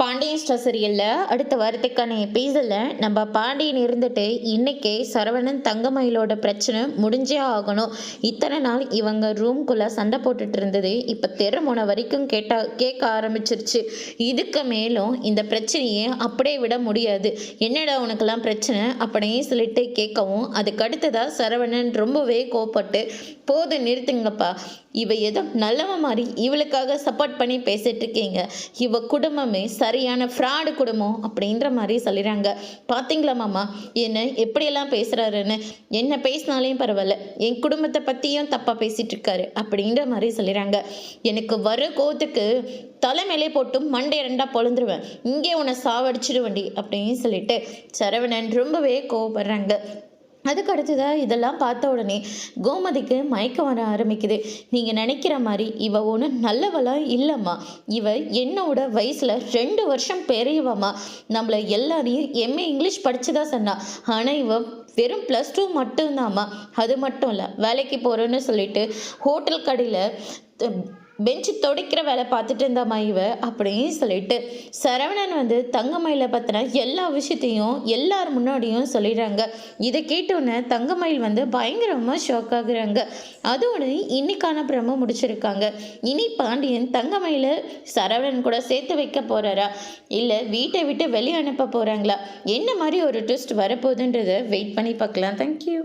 Pandian star சீரியலில் அடுத்த வாரத்துக்கான எபிசோடில் நம்ம பாண்டியன் இருந்துட்டு இன்னைக்கே சரவணன் தங்கமயிலோட பிரச்சனை முடிஞ்சே ஆகணும். இத்தனை நாள் இவங்க ரூம்குள்ளே சண்டை போட்டுட்டு இருந்தது இப்போ தெருமுனை வரைக்கும் கேட்க ஆரம்பிச்சிருச்சு. இதுக்கு மேலும் இந்த பிரச்சனையை அப்படியே விட முடியாது. என்னடா உனக்கெல்லாம் பிரச்சனை அப்படின்னு சொல்லிட்டு கேட்கவும் அதுக்கு அடுத்ததாக சரவணன் ரொம்பவே கோபப்பட்டு போது நிறுத்துங்கப்பா, இவ ஏதோ நல்லவ மாதிரி இவளுக்காக சப்போர்ட் பண்ணி பேசிட்டு இருக்கீங்க, இவ குடும்பமே சரியான ஃப்ராடு குடும்பம் அப்படின்ற மாதிரி சொல்லிடுறாங்க. பார்த்தீங்களா மாமா என்ன எப்படியெல்லாம் பேசுகிறாருன்னு, என்ன பேசினாலையும் பரவாயில்ல என் குடும்பத்தை பற்றியும் தப்பாக பேசிகிட்டு இருக்காரு அப்படின்ற மாதிரி சொல்லிடுறாங்க. எனக்கு வர கோத்துக்கு தலைமையிலே போட்டு மண்டே ரெண்டாக பொழுந்துருவேன், இங்கே உன்னை சாவடிச்சிடுவண்டி அப்படின்னு சொல்லிட்டு சரவணன் ரொம்பவே கோவப்படுறாங்க. அதுக்கு அடுத்ததாக இதெல்லாம் பார்த்த உடனே கோமதிக்கு மயக்கம் வர ஆரம்பிக்குது. நீங்கள் நினைக்கிற மாதிரி இவ ஒன்றும் நல்லவளாக இல்லைம்மா, இவ என்னோட வயசில் 2 வருஷம் பெரியவம்மா, நம்மளை எல்லாரையும் எம்ஏ இங்கிலீஷ் படித்து தான் சொன்னா, ஆனால் இவ வெறும் +2 மட்டும்தாம்மா. அது மட்டும் இல்லை வேலைக்கு போகிறோன்னு சொல்லிட்டு ஹோட்டல் கடையில் பெஞ்சு துடைக்கிற வேலை பார்த்துட்டு இருந்தாமா இவ அப்படின்னு சொல்லிட்டு சரவணன் தங்கமயிலை பற்றின எல்லா விஷயத்தையும் எல்லார் முன்னாடியும் சொல்லிடுறாங்க. இதை கேட்டோன்னே தங்கமயில் பயங்கரமாக ஷாக் ஆகுறாங்க. அதோடு இன்னைக்கான பிரம முடிச்சிருக்காங்க. இனி பாண்டியன் தங்கமயில சரவணன் கூட சேர்த்து வைக்க போகிறாரா இல்லை வீட்டை விட்டு வெளியே அனுப்ப போகிறாங்களா, என்ன மாதிரி ஒரு ட்விஸ்ட் வரப்போகுதுன்றதை வெயிட் பண்ணி பார்க்கலாம். தேங்க்யூ.